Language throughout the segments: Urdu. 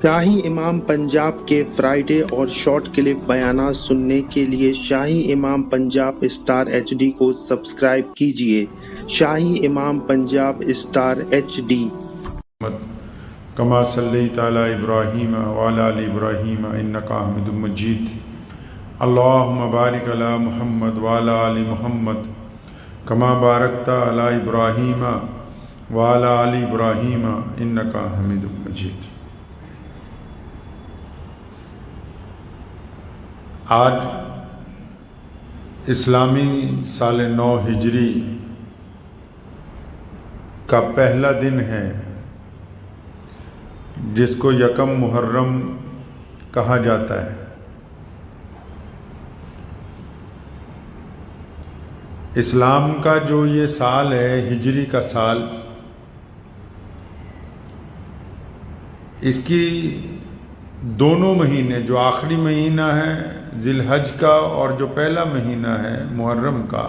شاہی امام پنجاب کے فرائیڈے اور شارٹ کلپ بیانات سننے کے لیے شاہی امام پنجاب اسٹار ایچ ڈی کو سبسکرائب کیجیے۔ شاہی امام پنجاب اسٹار ایچ ڈی کما صلیت علی ابراہیم وعلی آل ابراہیم انک حمید مجید۔ اللہم بارک علی محمد وعلی آل محمد کما بارکت علی ابراہیم وعلی آل ابراہیم انک حمید مجید۔ آج اسلامی سال 9 ہجری کا پہلا دن ہے جس کو یکم محرم کہا جاتا ہے۔ اسلام کا جو یہ سال ہے، ہجری کا سال، اس کی دونوں مہینے، جو آخری مہینہ ہے ذی الحج کا اور جو پہلا مہینہ ہے محرم کا،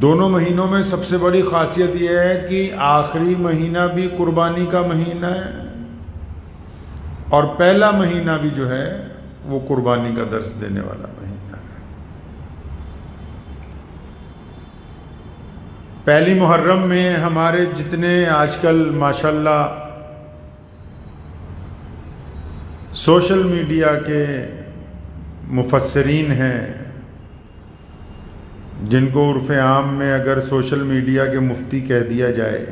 دونوں مہینوں میں سب سے بڑی خاصیت یہ ہے کہ آخری مہینہ بھی قربانی کا مہینہ ہے اور پہلا مہینہ بھی جو ہے وہ قربانی کا درس دینے والا مہینہ ہے۔ پہلی محرم میں ہمارے جتنے آج کل ماشاءاللہ سوشل میڈیا کے مفسرین ہیں، جن کو عرف عام میں اگر سوشل میڈیا کے مفتی کہہ دیا جائے،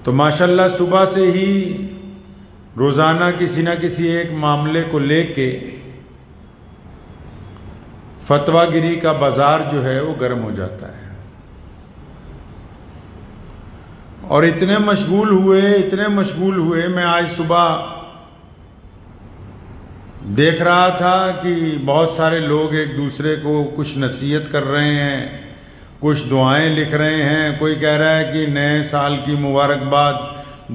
تو ماشاءاللہ صبح سے ہی روزانہ کسی نہ کسی ایک معاملے کو لے کے فتویٰ گری کا بازار جو ہے وہ گرم ہو جاتا ہے، اور اتنے مشغول ہوئے میں آج صبح دیکھ رہا تھا کہ بہت سارے لوگ ایک دوسرے کو کچھ نصیحت کر رہے ہیں، کچھ دعائیں لکھ رہے ہیں۔ کوئی کہہ رہا ہے کہ نئے سال کی مبارکباد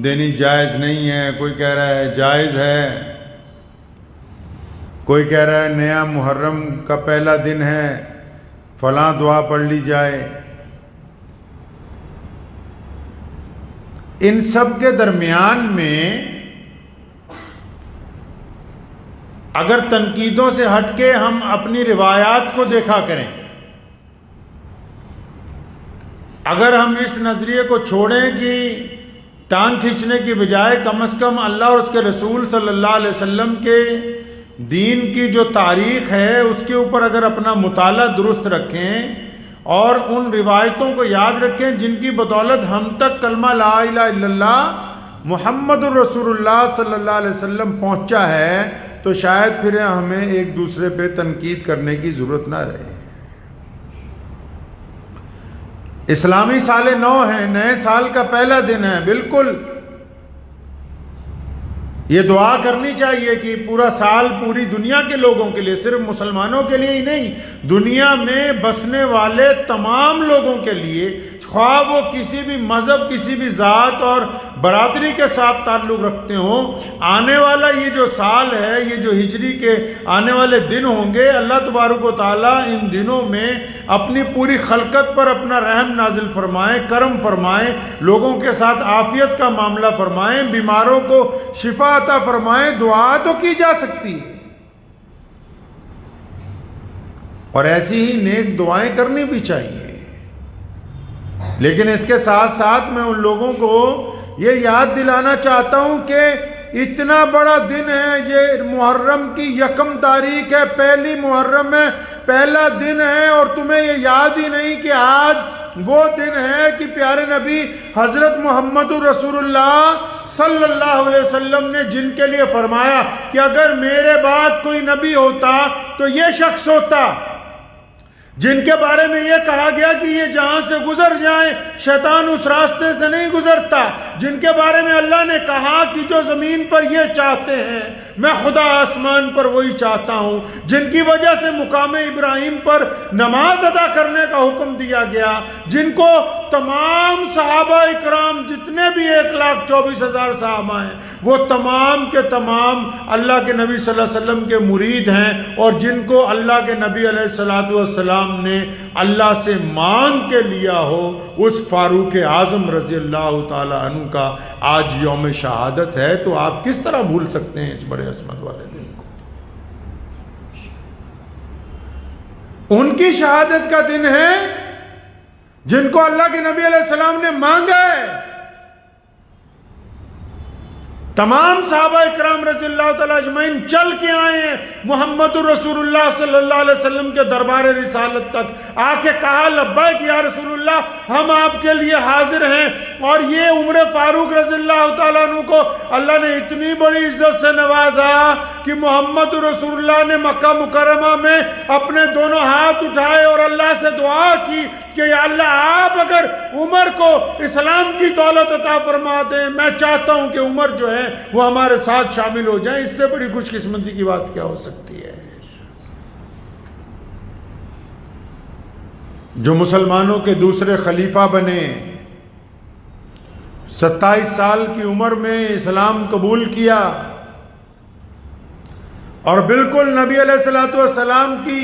دینی جائز نہیں ہے، کوئی کہہ رہا ہے جائز ہے، کوئی کہہ رہا ہے نیا محرم کا پہلا دن ہے، فلاں دعا پڑھ لی جائے۔ ان سب کے درمیان میں اگر تنقیدوں سے ہٹ کے ہم اپنی روایات کو دیکھا کریں، اگر ہم اس نظریے کو چھوڑیں کہ ٹانگ کھینچنے کی بجائے کم از کم اللہ اور اس کے رسول صلی اللہ علیہ وسلم کے دین کی جو تاریخ ہے اس کے اوپر اگر اپنا مطالعہ درست رکھیں اور ان روایتوں کو یاد رکھیں جن کی بدولت ہم تک کلمہ لا الہ الا اللہ محمد الرسول اللہ صلی اللہ علیہ وسلم پہنچا ہے، تو شاید پھر ہمیں ایک دوسرے پہ تنقید کرنے کی ضرورت نہ رہے۔ اسلامی سال 9 ہے، نئے سال کا پہلا دن ہے، بالکل یہ دعا کرنی چاہیے کہ پورا سال پوری دنیا کے لوگوں کے لیے، صرف مسلمانوں کے لیے ہی نہیں، دنیا میں بسنے والے تمام لوگوں کے لیے، خواہ وہ کسی بھی مذہب، کسی بھی ذات اور برادری کے ساتھ تعلق رکھتے ہوں، آنے والا یہ جو سال ہے، یہ جو ہجری کے آنے والے دن ہوں گے، اللہ تبارک و تعالیٰ ان دنوں میں اپنی پوری خلقت پر اپنا رحم نازل فرمائیں، کرم فرمائیں، لوگوں کے ساتھ عافیت کا معاملہ فرمائیں، بیماروں کو شفا عطا فرمائیں۔ دعا تو کی جا سکتی ہے اور ایسی ہی نیک دعائیں کرنی بھی چاہیے، لیکن اس کے ساتھ ساتھ میں ان لوگوں کو یہ یاد دلانا چاہتا ہوں کہ اتنا بڑا دن ہے، یہ محرم کی یکم تاریخ ہے، پہلی محرم ہے، پہلا دن ہے، اور تمہیں یہ یاد ہی نہیں کہ آج وہ دن ہے کہ پیارے نبی حضرت محمد رسول اللہ صلی اللہ علیہ وسلم نے جن کے لیے فرمایا کہ اگر میرے بعد کوئی نبی ہوتا تو یہ شخص ہوتا، جن کے بارے میں یہ کہا گیا کہ یہ جہاں سے گزر جائیں شیطان اس راستے سے نہیں گزرتا، جن کے بارے میں اللہ نے کہا کہ جو زمین پر یہ چاہتے ہیں میں خدا آسمان پر وہی چاہتا ہوں، جن کی وجہ سے مقام ابراہیم پر نماز ادا کرنے کا حکم دیا گیا، جن کو تمام صحابہ اکرام جتنے بھی 1,24,000 صحابہ ہیں وہ تمام کے تمام اللہ کے نبی صلی اللہ علیہ وسلم کے مرید ہیں، اور جن کو اللہ کے نبی علیہ الصلوۃ والسلام السلام نے اللہ سے مانگ کے لیا ہو، اس فاروق اعظم رضی اللہ تعالی عنہ کا آج یوم شہادت ہے، تو آپ کس طرح بھول سکتے ہیں اس بڑے عظمت والے دن کو؟ ان کی شہادت کا دن ہے جن کو اللہ کے نبی علیہ السلام نے مانگا ہے۔ تمام صحابہ اکرام رضی اللہ تعالیٰ اجمعین چل کے آئے ہیں محمد رسول اللہ صلی اللہ علیہ وسلم کے دربار رسالت تک، آ کے کہا لبیک یا رسول اللہ، ہم آپ کے لیے حاضر ہیں۔ اور یہ عمر فاروق رضی اللہ تعالیٰ عنہ کو اللہ نے اتنی بڑی عزت سے نوازا کہ محمد رسول اللہ نے مکہ مکرمہ میں اپنے دونوں ہاتھ اٹھائے اور اللہ سے دعا کی کہ یا اللہ، آپ اگر عمر کو اسلام کی دولت عطا فرما دیں، میں چاہتا ہوں کہ عمر جو ہے وہ ہمارے ساتھ شامل ہو جائیں۔ اس سے بڑی خوش قسمتی کی بات کیا ہو سکتی ہے؟ جو مسلمانوں کے دوسرے خلیفہ بنے، 27 سال کی عمر میں اسلام قبول کیا اور بالکل نبی علیہ السلام کی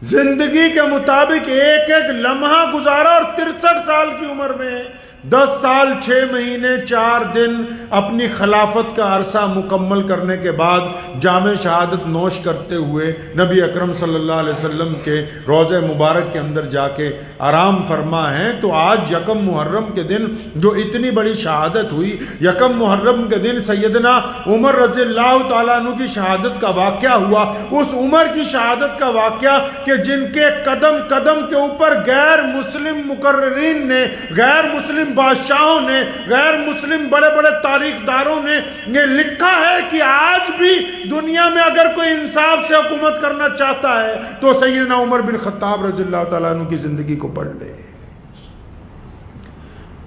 زندگی کے مطابق ایک ایک لمحہ گزارا، اور 63 سال کی عمر میں 10 سال 6 مہینے 4 دن اپنی خلافت کا عرصہ مکمل کرنے کے بعد جام شہادت نوش کرتے ہوئے نبی اکرم صلی اللہ علیہ وسلم کے روضہ مبارک کے اندر جا کے آرام فرما ہیں۔ تو آج یکم محرم کے دن جو اتنی بڑی شہادت ہوئی، یکم محرم کے دن سیدنا عمر رضی اللہ تعالیٰ عنہ کی شہادت کا واقعہ ہوا، اس عمر کی شہادت کا واقعہ کہ جن کے قدم قدم کے اوپر غیر مسلم مقررین نے، غیر مسلم بادشاہوں نے، غیر مسلم بڑے بڑے تاریخ داروں نے یہ لکھا ہے کہ آج بھی دنیا میں اگر کوئی انصاف سے حکومت کرنا چاہتا ہے تو سیدنا عمر بن خطاب رضی اللہ تعالیٰ عنہ کی زندگی کو پڑھ لے،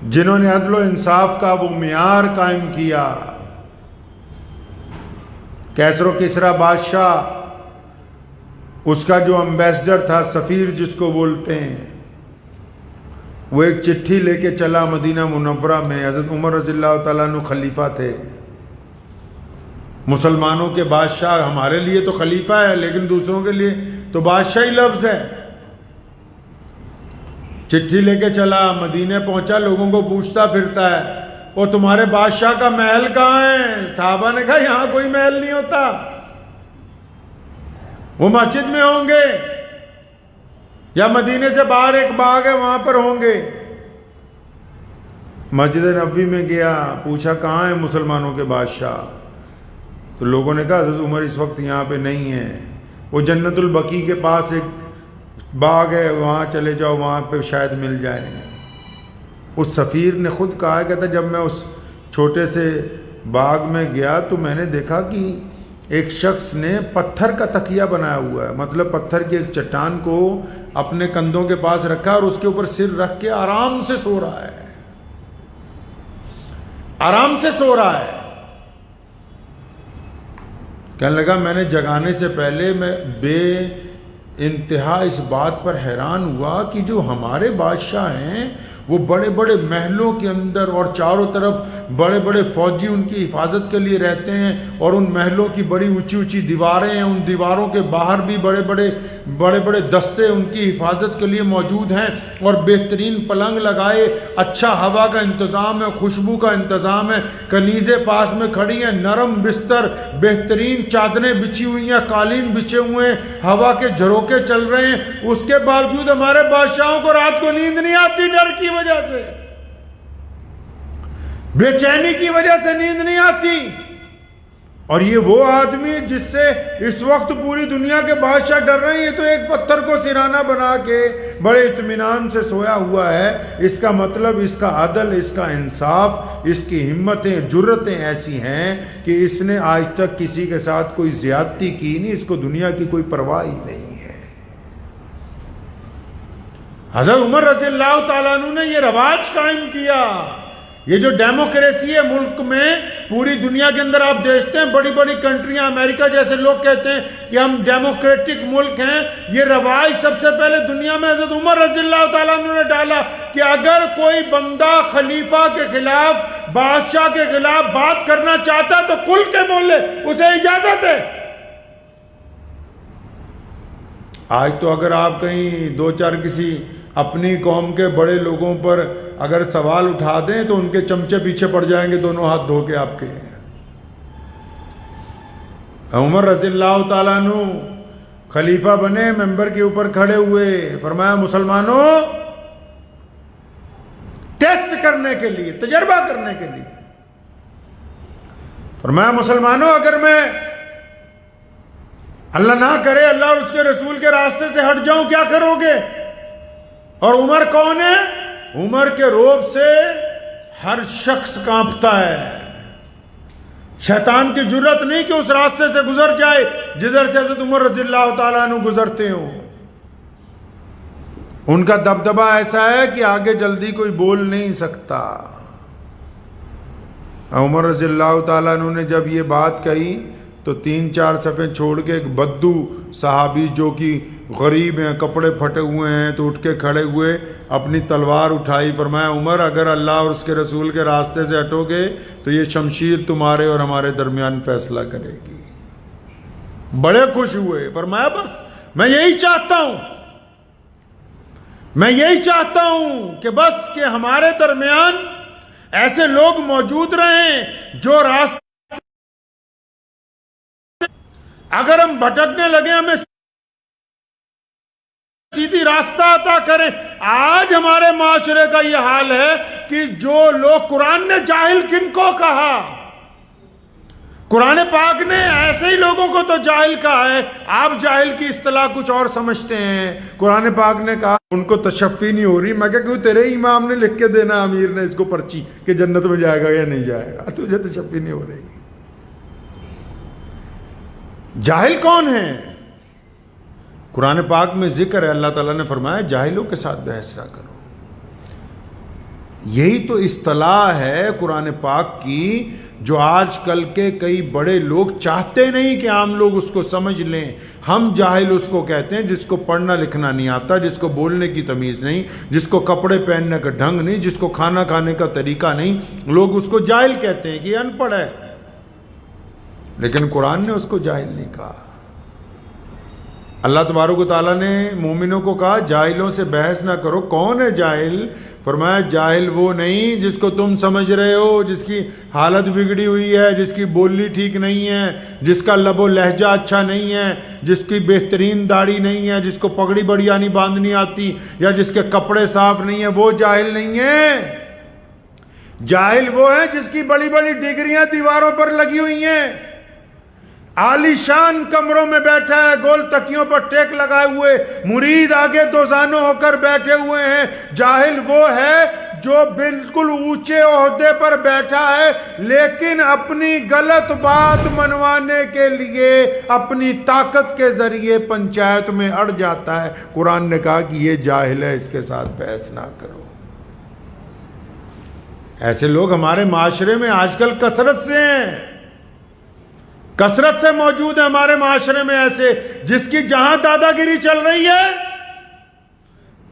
جنہوں نے عدل و انصاف کا وہ معیار قائم کیا۔ کیسر و کسریٰ بادشاہ، اس کا جو امبیسڈر تھا، سفیر جس کو بولتے ہیں، وہ ایک چٹھی لے کے چلا مدینہ منورہ میں۔ حضرت عمر رضی اللہ تعالیٰ عنہ خلیفہ تھے، مسلمانوں کے بادشاہ، ہمارے لیے تو خلیفہ ہے لیکن دوسروں کے لیے تو بادشاہی لفظ ہے۔ چٹھی لے کے چلا، مدینہ پہنچا، لوگوں کو پوچھتا پھرتا ہے، اور تمہارے بادشاہ کا محل کہاں ہے؟ صحابہ نے کہا یہاں کوئی محل نہیں ہوتا، وہ مسجد میں ہوں گے یا مدینے سے باہر ایک باغ ہے وہاں پر ہوں گے۔ مسجد نبوی میں گیا، پوچھا کہاں ہے مسلمانوں کے بادشاہ؟ تو لوگوں نے کہا حضرت عمر اس وقت یہاں پہ نہیں ہے، وہ جنت البقیع کے پاس ایک باغ ہے، وہاں چلے جاؤ، وہاں پہ شاید مل جائے۔ اس سفیر نے خود کہا، کہتا جب میں اس چھوٹے سے باغ میں گیا تو میں نے دیکھا کہ ایک شخص نے پتھر کا تکیہ بنایا ہوا ہے، مطلب پتھر کی ایک چٹان کو اپنے کندھوں کے پاس رکھا اور اس کے اوپر سر رکھ کے آرام سے سو رہا ہے، آرام سے سو رہا ہے۔ کہنے لگا میں نے جگانے سے پہلے میں بے انتہا اس بات پر حیران ہوا کہ جو ہمارے بادشاہ ہیں وہ بڑے بڑے محلوں کے اندر اور چاروں طرف بڑے بڑے فوجی ان کی حفاظت کے لیے رہتے ہیں، اور ان محلوں کی بڑی اونچی اونچی دیواریں ہیں، ان دیواروں کے باہر بھی بڑے بڑے دستے ان کی حفاظت کے لیے موجود ہیں، اور بہترین پلنگ لگائے، اچھا ہوا کا انتظام ہے، خوشبو کا انتظام ہے، کنیزیں پاس میں کھڑی ہیں، نرم بستر، بہترین چادریں بچھی ہوئی ہیں، قالین بچھے ہوئے ہیں، ہوا کے جھروکے چل رہے ہیں۔ اس کے باوجود ہمارے بادشاہوں کو رات کو نیند نہیں آتی، ڈر کی وجہ سے، بے چینی کی وجہ سے نیند نہیں آتی۔ اور یہ وہ آدمی جس سے اس وقت پوری دنیا کے بادشاہ ڈر رہے ہیں، یہ تو ایک پتھر کو سرانہ بنا کے بڑے اطمینان سے سویا ہوا ہے۔ اس کا مطلب اس کا عدل، اس کا انصاف، اس کی ہمتیں، جرتیں ایسی ہیں کہ اس نے آج تک کسی کے ساتھ کوئی زیادتی کی نہیں، اس کو دنیا کی کوئی پرواہ ہی نہیں ہے۔ حضرت عمر رضی اللہ تعالیٰ عنہ نے یہ رواج قائم کیا۔ یہ جو ڈیموکریسی ہے ملک میں، پوری دنیا کے اندر آپ دیکھتے ہیں بڑی بڑی کنٹریاں، امریکہ جیسے لوگ کہتے ہیں کہ ہم ڈیموکریٹک ملک ہیں، یہ رواج سب سے پہلے دنیا میں حضرت عمر رضی اللہ تعالیٰ عنہ نے ڈالا کہ اگر کوئی بندہ خلیفہ کے خلاف، بادشاہ کے خلاف بات کرنا چاہتا تو کھل کے بولے، اسے اجازت ہے۔ آج تو اگر آپ کہیں دو چار کسی اپنی قوم کے بڑے لوگوں پر اگر سوال اٹھا دیں تو ان کے چمچے پیچھے پڑ جائیں گے دونوں ہاتھ دھو کے آپ کے. عمر رضی اللہ تعالیٰ عنہ خلیفہ بنے، ممبر کے اوپر کھڑے ہوئے، فرمایا مسلمانوں ٹیسٹ کرنے کے لیے، تجربہ کرنے کے لیے، فرمایا مسلمانوں اگر میں اللہ نہ کرے اللہ اور اس کے رسول کے راستے سے ہٹ جاؤں کیا کرو گے؟ اور عمر کون ہے؟ عمر کے روب سے ہر شخص کانپتا ہے. شیطان کی جرت نہیں کہ اس راستے سے گزر جائے جدھر سے حضرت عمر رضی اللہ تعالیٰ عنہ گزرتے ہوں. ان کا دبدبہ ایسا ہے کہ آگے جلدی کوئی بول نہیں سکتا. عمر رضی اللہ تعالیٰ عنہ نے جب یہ بات کہی تو 3-4 صفحے چھوڑ کے ایک بدو صحابی جو کہ غریب ہیں، کپڑے پھٹے ہوئے ہیں، تو اٹھ کے کھڑے ہوئے، اپنی تلوار اٹھائی، فرمایا عمر اگر اللہ اور اس کے رسول کے راستے سے ہٹو گے تو یہ شمشیر تمہارے اور ہمارے درمیان فیصلہ کرے گی. بڑے خوش ہوئے، فرمایا بس میں یہی چاہتا ہوں کہ بس کہ ہمارے درمیان ایسے لوگ موجود رہیں جو راستہ اگر ہم بھٹکنے لگے ہمیں سیدھی راستہ عطا کریں. آج ہمارے معاشرے کا یہ حال ہے کہ جو لوگ، قرآن نے جاہل کن کو کہا؟ قرآن پاک نے ایسے ہی لوگوں کو تو جاہل کہا ہے. آپ جاہل کی اصطلاح کچھ اور سمجھتے ہیں. قرآن پاک نے کہا ان کو تشفی نہیں ہو رہی. میں کہا کیوں؟ تیرے امام نے لکھ کے دینا، امیر نے اس کو پرچی کہ جنت میں جائے گا یا نہیں جائے گا، تجھے تشفی نہیں ہو رہی. جاہل کون ہے؟ قرآن پاک میں ذکر ہے، اللہ تعالیٰ نے فرمایا جاہلوں کے ساتھ بحث نہ کرو. یہی تو اصطلاح ہے قرآن پاک کی جو آج کل کے کئی بڑے لوگ چاہتے نہیں کہ عام لوگ اس کو سمجھ لیں. ہم جاہل اس کو کہتے ہیں جس کو پڑھنا لکھنا نہیں آتا، جس کو بولنے کی تمیز نہیں، جس کو کپڑے پہننے کا ڈھنگ نہیں، جس کو کھانا کھانے کا طریقہ نہیں. لوگ اس کو جاہل کہتے ہیں کہ یہ ان پڑھ ہے، لیکن قرآن نے اس کو جاہل نہیں کہا. اللہ تبارک و تعالیٰ نے مومنوں کو کہا جاہلوں سے بحث نہ کرو. کون ہے جاہل؟ فرمایا جاہل وہ نہیں جس کو تم سمجھ رہے ہو، جس کی حالت بگڑی ہوئی ہے، جس کی بولی ٹھیک نہیں ہے، جس کا لب و لہجہ اچھا نہیں ہے، جس کی بہترین داڑھی نہیں ہے، جس کو پگڑی بڑھیا نہیں باندھنی آتی، یا جس کے کپڑے صاف نہیں ہیں، وہ جاہل نہیں ہے. جاہل وہ ہے جس کی بڑی بڑی ڈگریاں دیواروں پر لگی ہوئی ہیں، عالی شان کمروں میں بیٹھا ہے، گول تکیوں پر ٹیک لگائے ہوئے، مرید آگے دوزانوں ہو کر بیٹھے ہوئے ہیں. جاہل وہ ہے جو بالکل اونچے عہدے پر بیٹھا ہے لیکن اپنی غلط بات منوانے کے لیے اپنی طاقت کے ذریعے پنچایت میں اڑ جاتا ہے. قرآن نے کہا کہ یہ جاہل ہے، اس کے ساتھ بحث نہ کرو. ایسے لوگ ہمارے معاشرے میں آج کل کثرت سے ہیں، کثرت سے موجود ہیں ہمارے معاشرے میں. ایسے جس کی جہاں دادا گیری چل رہی ہے،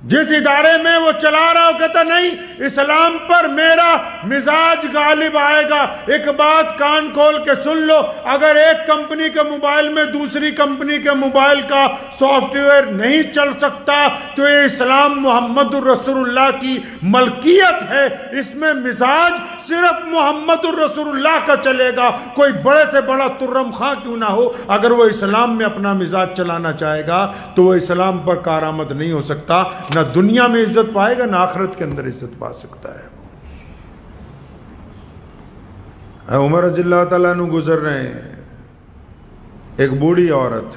جس ادارے میں وہ چلا رہا ہو، کہتا نہیں اسلام پر میرا مزاج غالب آئے گا. ایک بات کان کھول کے سن لو، اگر ایک کمپنی کے موبائل میں دوسری کمپنی کے موبائل کا سافٹ ویئر نہیں چل سکتا تو یہ اسلام محمد الرسول اللہ کی ملکیت ہے. اس میں مزاج صرف محمد الرسول اللہ کا چلے گا. کوئی بڑے سے بڑا ترم خاں کیوں نہ ہو، اگر وہ اسلام میں اپنا مزاج چلانا چاہے گا تو وہ اسلام پر کارآمد نہیں ہو سکتا. نہ دنیا میں عزت پائے گا، نہ آخرت کے اندر عزت پا سکتا ہے. عمر رضی اللہ تعالیٰ عنہ گزر رہے ہیں. ایک بوڑھی عورت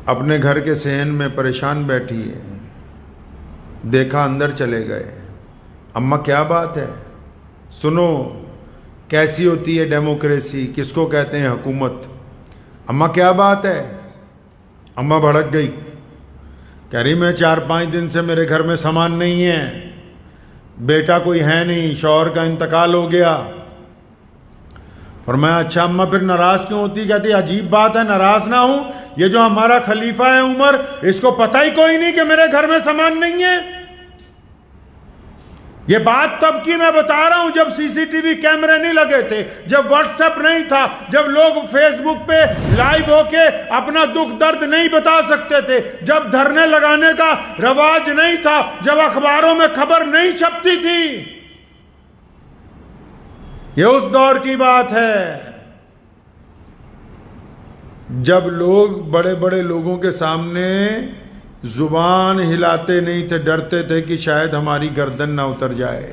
اپنے گھر کے صحن میں پریشان بیٹھی ہے. دیکھا، اندر چلے گئے. اماں کیا بات ہے؟ سنو کیسی ہوتی ہے ڈیموکریسی، کس کو کہتے ہیں حکومت. اماں کیا بات ہے؟ اماں بھڑک گئی، کہہ رہی میں 4-5 دن سے میرے گھر میں سامان نہیں ہے، بیٹا کوئی ہے نہیں، شوہر کا انتقال ہو گیا. فرمایا اچھا اماں پھر ناراض کیوں ہوتی؟ کہتی عجیب بات ہے، ناراض نہ ہوں، یہ جو ہمارا خلیفہ ہے عمر، اس کو پتہ ہی کوئی نہیں کہ میرے گھر میں سامان نہیں ہے. یہ بات تب کی میں بتا رہا ہوں جب سی سی ٹی وی کیمرے نہیں لگے تھے، جب واٹس ایپ نہیں تھا، جب لوگ فیس بک پہ لائیو ہو کے اپنا دکھ درد نہیں بتا سکتے تھے، جب دھرنے لگانے کا رواج نہیں تھا، جب اخباروں میں خبر نہیں چھپتی تھی۔ یہ اس دور کی بات ہے جب لوگ بڑے بڑے لوگوں کے سامنے زبان ہلاتے نہیں تھے، ڈرتے تھے کہ شاید ہماری گردن نہ اتر جائے۔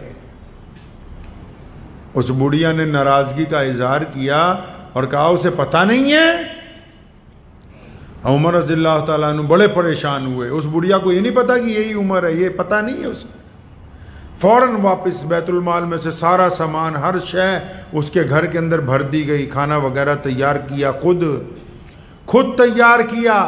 اس بڑھیا نے ناراضگی کا اظہار کیا اور کہا اسے پتہ نہیں ہے۔ عمر رضی اللہ تعالیٰ عنہ بڑے پریشان ہوئے، اس بڑھیا کو یہ نہیں پتا کہ یہی عمر ہے، یہ پتہ نہیں ہے اسے۔ فوراً واپس بیت المال میں سے سارا سامان، ہر شے اس کے گھر کے اندر بھر دی گئی، کھانا وغیرہ تیار کیا، خود تیار کیا۔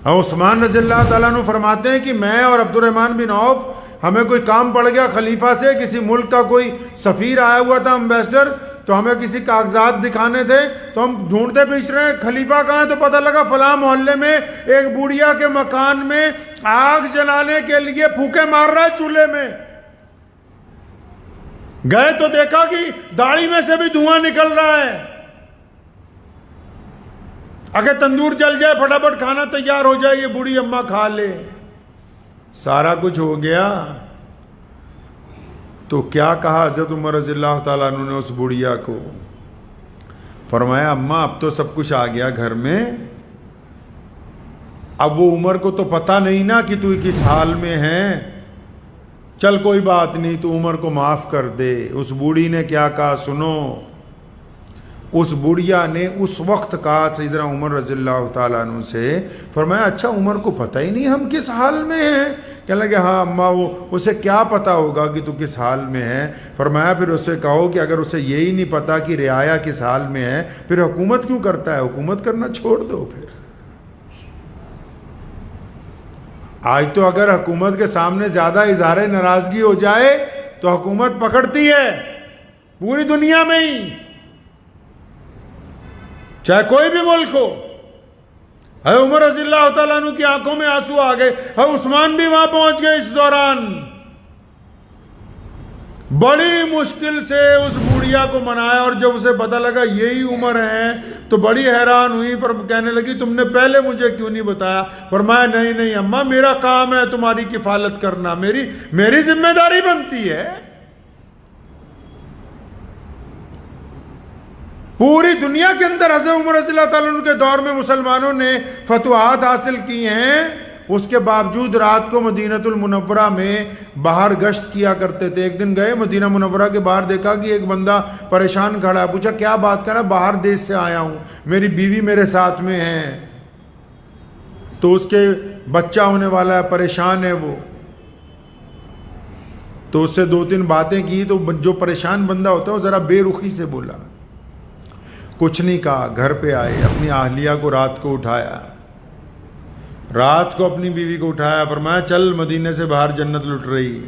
عثمان رضی اللہ تعالیٰ عنہ فرماتے ہیں کہ میں اور عبد الرحمن بن عوف، ہمیں کوئی کام پڑ گیا خلیفہ سے، کسی ملک کا کوئی سفیر آیا ہوا تھا، امبیسڈر، تو ہمیں کسی کاغذات دکھانے تھے، تو ہم ڈھونڈتے پیچھ رہے ہیں خلیفہ کہاں ہے، تو پتہ لگا فلاں محلے میں ایک بوڑھیا کے مکان میں آگ جلانے کے لیے پھونکے مار رہا ہے چولہے میں۔ گئے تو دیکھا کہ داڑھی میں سے بھی دھواں نکل رہا ہے، اگر تندور جل جائے پھٹافٹ کھانا تیار ہو جائے، یہ بوڑھی اماں کھا لے۔ سارا کچھ ہو گیا تو کیا کہا حضرت عمر رضی اللہ تعالیٰ عنہ نے اس بڑھیا کو؟ فرمایا اماں اب تو سب کچھ آ گیا گھر میں، اب وہ عمر کو تو پتہ نہیں نا کہ تو کس حال میں ہے، چل کوئی بات نہیں تو عمر کو معاف کر دے۔ اس بوڑھی نے کیا کہا سنو، اس بڑھیا نے اس وقت کہا سیدنا عمر رضی اللہ تعالیٰ عنہ سے، فرمایا اچھا عمر کو پتہ ہی نہیں ہم کس حال میں ہیں؟ کہنے لگے ہاں اماں وہ اسے کیا پتہ ہوگا کہ تو کس حال میں ہے؟ فرمایا پھر اسے کہو کہ اگر اسے یہی نہیں پتہ کہ رعایا کس حال میں ہے پھر حکومت کیوں کرتا ہے، حکومت کرنا چھوڑ دو۔ پھر آج تو اگر حکومت کے سامنے زیادہ اظہار ناراضگی ہو جائے تو حکومت پکڑتی ہے پوری دنیا میں ہی، چاہے کوئی بھی ملک ہو۔ ہے عمر رضی اللہ تعالیٰ عنہ کی آنکھوں میں آنسو آ گئے، ہے عثمان بھی وہاں پہنچ گئے۔ اس دوران بڑی مشکل سے اس بوڑھیا کو منایا، اور جب اسے پتہ لگا یہی عمر ہیں تو بڑی حیران ہوئی، پر کہنے لگی تم نے پہلے مجھے کیوں نہیں بتایا؟ فرمایا نہیں اماں میرا کام ہے تمہاری کفالت کرنا، میری ذمہ داری بنتی ہے۔ پوری دنیا کے اندر حضرت عمر رضی اللہ تعالیٰ عنہ کے دور میں مسلمانوں نے فتوحات حاصل کی ہیں، اس کے باوجود رات کو مدینہ المنورہ میں باہر گشت کیا کرتے تھے۔ ایک دن گئے مدینہ منورہ کے باہر، دیکھا کہ ایک بندہ پریشان کھڑا ہے، پوچھا کیا بات کر رہا ہے؟ باہر دیش سے آیا ہوں، میری بیوی میرے ساتھ میں ہے، تو اس کے بچہ ہونے والا ہے، پریشان ہے وہ۔ تو اس سے دو تین باتیں کی، تو جو پریشان بندہ ہوتا ہے وہ ذرا بے رخی سے بولا، کچھ نہیں کہا۔ گھر پہ آئے، اپنی اہلیہ کو رات کو اٹھایا، رات کو اپنی بیوی کو اٹھایا، فرمایا چل مدینے سے باہر جنت لٹ رہی۔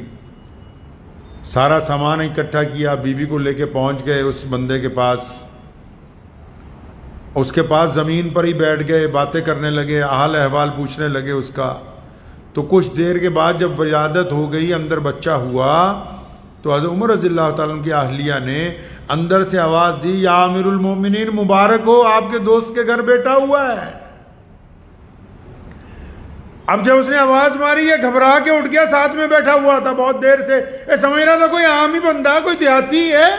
سارا سامان اکٹھا کیا، بیوی کو لے کے پہنچ گئے اس بندے کے پاس، اس کے پاس زمین پر ہی بیٹھ گئے، باتیں کرنے لگے، حال احوال پوچھنے لگے اس کا۔ تو کچھ دیر کے بعد جب ولادت ہو گئی، اندر بچہ ہوا، تو حضرت عمر رضی اللہ تعالیٰ عنہ کی اہلیہ نے اندر سے آواز دی، یا امیر المومنین مبارک ہو، آپ کے دوست کے گھر بیٹا ہوا ہے۔ اب جب اس نے آواز ماری، یہ گھبرا کے اٹھ گیا، ساتھ میں بیٹھا ہوا تھا بہت دیر سے، سمجھ رہا تھا کوئی عام ہی بندہ، کوئی دیہاتی ہے،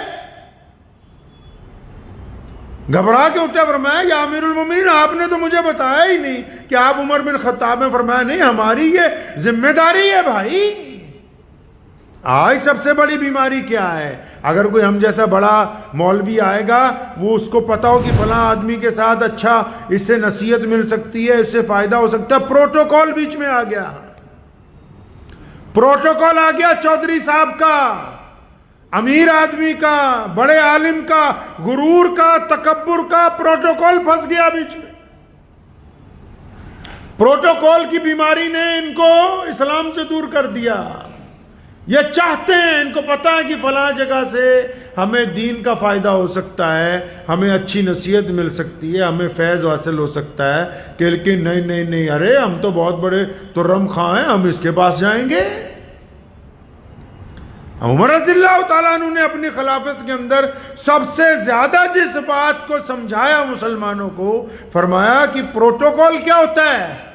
گھبرا کے اٹھا، فرمایا یا امیر المومنین آپ نے تو مجھے بتایا ہی نہیں کہ آپ عمر بن خطاب ہیں۔ فرمایا نہیں، ہماری یہ ذمہ داری ہے بھائی۔ آج سب سے بڑی بیماری کیا ہے؟ اگر کوئی ہم جیسا بڑا مولوی آئے گا، وہ اس کو پتا ہو کہ فلاں آدمی کے ساتھ اچھا اس سے نصیحت مل سکتی ہے، اس سے فائدہ ہو سکتا ہے، پروٹوکول بیچ میں آ گیا، پروٹوکول آ گیا چودھری صاحب کا، امیر آدمی کا، بڑے عالم کا، غرور کا، تکبر کا، پروٹوکول پھنس گیا بیچ میں۔ پروٹوکول کی بیماری نے ان کو اسلام سے دور کر دیا۔ یہ چاہتے ہیں، ان کو پتہ ہے کہ فلاں جگہ سے ہمیں دین کا فائدہ ہو سکتا ہے، ہمیں اچھی نصیحت مل سکتی ہے، ہمیں فیض حاصل ہو سکتا ہے، کہ لیکن نہیں، ارے ہم تو بہت بڑے ترم خاں ہیں، ہم اس کے پاس جائیں گے؟ عمر رضی اللہ تعالیٰ عنہ نے اپنی خلافت کے اندر سب سے زیادہ جس بات کو سمجھایا مسلمانوں کو، فرمایا کہ پروٹوکول کیا ہوتا ہے۔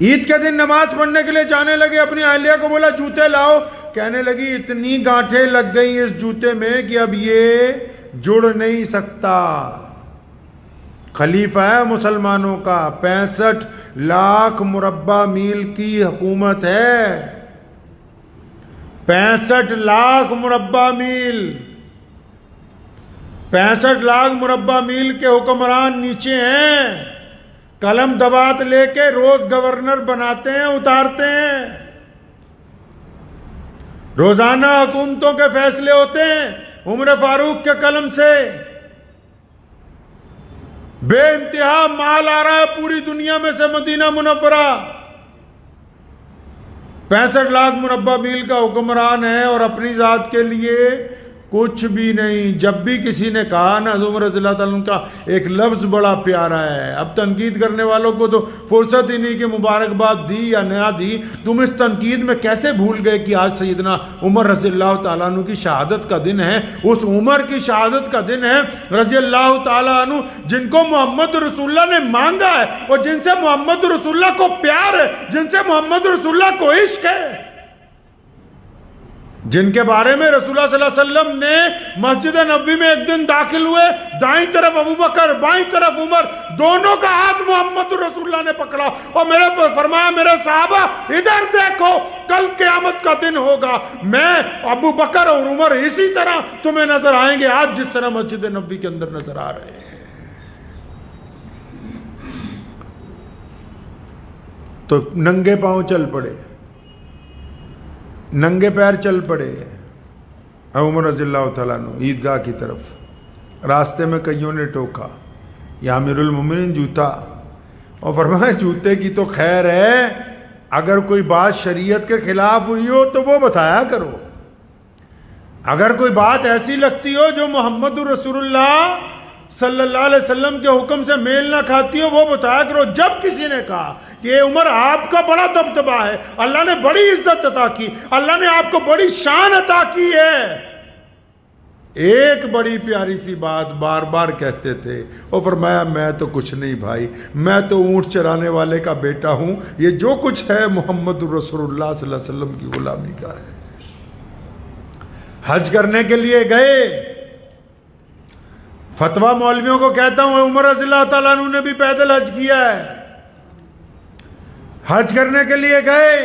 عید کے دن نماز پڑھنے کے لیے جانے لگے، اپنی اہلیہ کو بولا جوتے لاؤ، کہنے لگی اتنی گانٹھیں لگ گئی اس جوتے میں کہ اب یہ جڑ نہیں سکتا۔ خلیفہ ہے مسلمانوں کا، 65 لاکھ مربع میل کی حکومت ہے، 65 لاکھ مربع میل، 65 لاکھ مربع میل کے حکمران نیچے ہیں، قلم دبات لے کے روز گورنر بناتے ہیں، اتارتے ہیں، روزانہ حکومتوں کے فیصلے ہوتے ہیں عمر فاروق کے قلم سے۔ بے انتہا مال آ رہا ہے پوری دنیا میں سے مدینہ منورہ، 65 لاکھ مربع میل کا حکمران ہے اور اپنی ذات کے لیے کچھ بھی نہیں۔ جب بھی کسی نے کہا نا عمر رضی اللہ تعالیٰ عنہ کا ایک لفظ بڑا پیارا ہے، اب تنقید کرنے والوں کو تو فرصت ہی نہیں کہ مبارکباد دی یا نہ دی، تم اس تنقید میں کیسے بھول گئے کہ آج سیدنا عمر رضی اللہ تعالیٰ عنہ کی شہادت کا دن ہے، اس عمر کی شہادت کا دن ہے رضی اللہ تعالیٰ عنہ جن کو محمد رسول اللہ نے مانگا ہے اور جن سے محمد رسول اللہ کو پیار ہے، جن سے محمد رسول اللہ کو عشق ہے، جن کے بارے میں رسول اللہ صلی اللہ علیہ وسلم نے مسجد نبوی میں ایک دن داخل ہوئے، دائیں طرف ابو بکر بائیں طرف عمر، دونوں کا ہاتھ محمد رسول اللہ نے پکڑا اور فرمایا میرے صحابہ ادھر دیکھو، کل قیامت کا دن ہوگا، میں ابو بکر اور عمر اسی طرح تمہیں نظر آئیں گے آج جس طرح مسجد نبوی کے اندر نظر آ رہے ہیں۔ تو ننگے پاؤں چل پڑے، ننگے پیر چل پڑے عمر رضی اللہ تعالیٰ عنہ عیدگاہ کی طرف۔ راستے میں کئیوں نے ٹوکا، یا امیر المومنین جوتا، اور فرمایا جوتے کی تو خیر ہے، اگر کوئی بات شریعت کے خلاف ہوئی ہو تو وہ بتایا کرو، اگر کوئی بات ایسی لگتی ہو جو محمد رسول اللہ صلی اللہ علیہ وسلم کے حکم سے میل نہ کھاتی ہو وہ بتایا کرو۔ جب کسی نے کہا کہ اے عمر آپ کا بڑا دبدبہ ہے، اللہ نے بڑی عزت عطا کی، اللہ نے آپ کو بڑی شان عطا کی ہے، ایک بڑی پیاری سی بات بار بار کہتے تھے، اور فرمایا میں تو کچھ نہیں بھائی، میں تو اونٹ چرانے والے کا بیٹا ہوں، یہ جو کچھ ہے محمد رسول اللہ صلی اللہ علیہ وسلم کی غلامی کا ہے۔ حج کرنے کے لیے گئے، فتویٰ مولویوں کو کہتا ہوں عمر رضی اللہ تعالیٰ عنہ نے بھی پیدل حج کیا ہے، حج کرنے کے لیے گئے،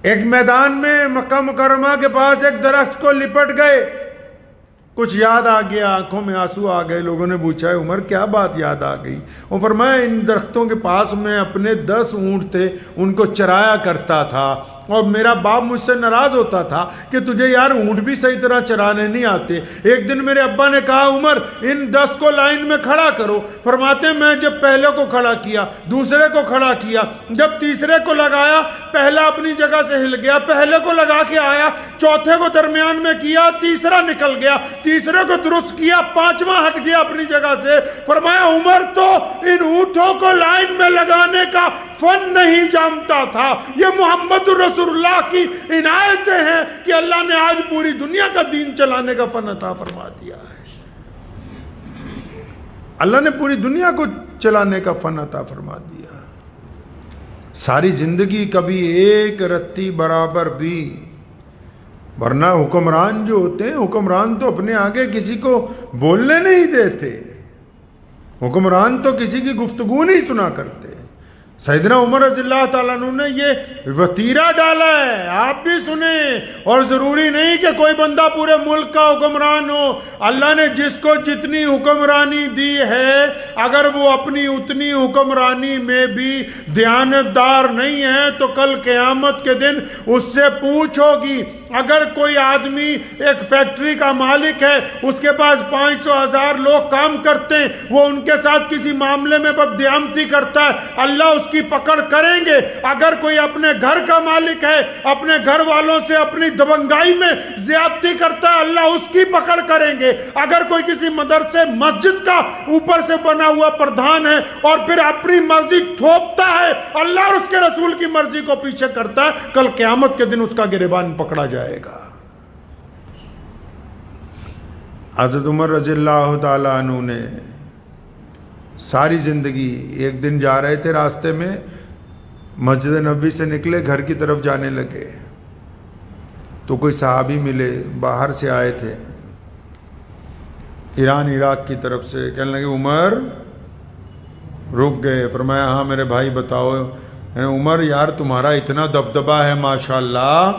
ایک میدان میں مکہ مکرمہ کے پاس ایک درخت کو لپٹ گئے، کچھ یاد آ گیا، آنکھوں میں آنسو آ گئے، لوگوں نے پوچھا عمر کیا بات یاد آ گئی؟ وہ فرمایا ان درختوں کے پاس میں اپنے 10 اونٹ تھے، ان کو چرایا کرتا تھا، اور میرا باپ مجھ سے ناراض ہوتا تھا کہ تجھے یار اونٹ بھی صحیح طرح چرانے نہیں آتے۔ ایک دن میرے ابا نے کہا عمر ان 10 کو لائن میں کھڑا کرو، فرماتے میں جب پہلے کو کھڑا کیا، دوسرے کو کھڑا کیا، جب تیسرے کو لگایا پہلا اپنی جگہ سے ہل گیا، پہلے کو لگا کے آیا، چوتھے کو درمیان میں کیا، تیسرا نکل گیا، تیسرے کو درست کیا، 5واں ہٹ گیا اپنی جگہ سے۔ فرمایا عمر تو ان اونٹوں کو لائن میں لگانے کا فن نہیں جانتا تھا، یہ محمد رسول اللہ کی عنایتیں ہیں کہ اللہ نے آج پوری دنیا کا دین چلانے کا فن عطا فرما دیا ہے، اللہ نے پوری دنیا کو چلانے کا فن عطا فرما دیا۔ ساری زندگی کبھی ایک رتی برابر بھی، ورنہ حکمران جو ہوتے ہیں، حکمران تو اپنے آگے کسی کو بولنے نہیں دیتے، حکمران تو کسی کی گفتگو نہیں سنا کرتے۔ سیدنا عمر رضی اللہ تعالیٰ عنہ نے یہ وتیرہ ڈالا ہے، آپ بھی سنیں، اور ضروری نہیں کہ کوئی بندہ پورے ملک کا حکمران ہو، اللہ نے جس کو جتنی حکمرانی دی ہے اگر وہ اپنی اتنی حکمرانی میں بھی دیانتدار نہیں ہے تو کل قیامت کے دن اس سے پوچھو گی اگر کوئی آدمی ایک فیکٹری کا مالک ہے، اس کے پاس 500,000 لوگ کام کرتے ہیں، وہ ان کے ساتھ کسی معاملے میں بددیانتی کرتا ہے، اللہ اس کی پکڑ کریں گے۔ اگر کوئی اپنے گھر کا مالک ہے، اپنے گھر والوں سے اپنی دبنگائی میں زیادتی کرتا ہے، اللہ اس کی پکڑ کریں گے۔ اگر کوئی کسی مدرسے مسجد کا اوپر سے بنا ہوا پردھان ہے اور پھر اپنی مرضی تھوپتا ہے، اللہ اور اس کے رسول کی مرضی کو پیچھے کرتا ہے، کل قیامت کے دن اس کا گریبان پکڑا جائے گا۔ حضرت عمر رضی اللہ تعالیٰ عنہ نے ساری زندگی، ایک دن جا رہے تھے راستے میں، مسجد نبوی سے نکلے، گھر کی طرف جانے لگے تو کوئی صحابی ملے، باہر سے آئے تھے، ایران عراق کی طرف سے، کہنے لگے عمر، رک گئے، فرمایا ہاں میرے بھائی بتاؤ۔ عمر یار تمہارا اتنا دبدبہ ہے ماشاءاللہ،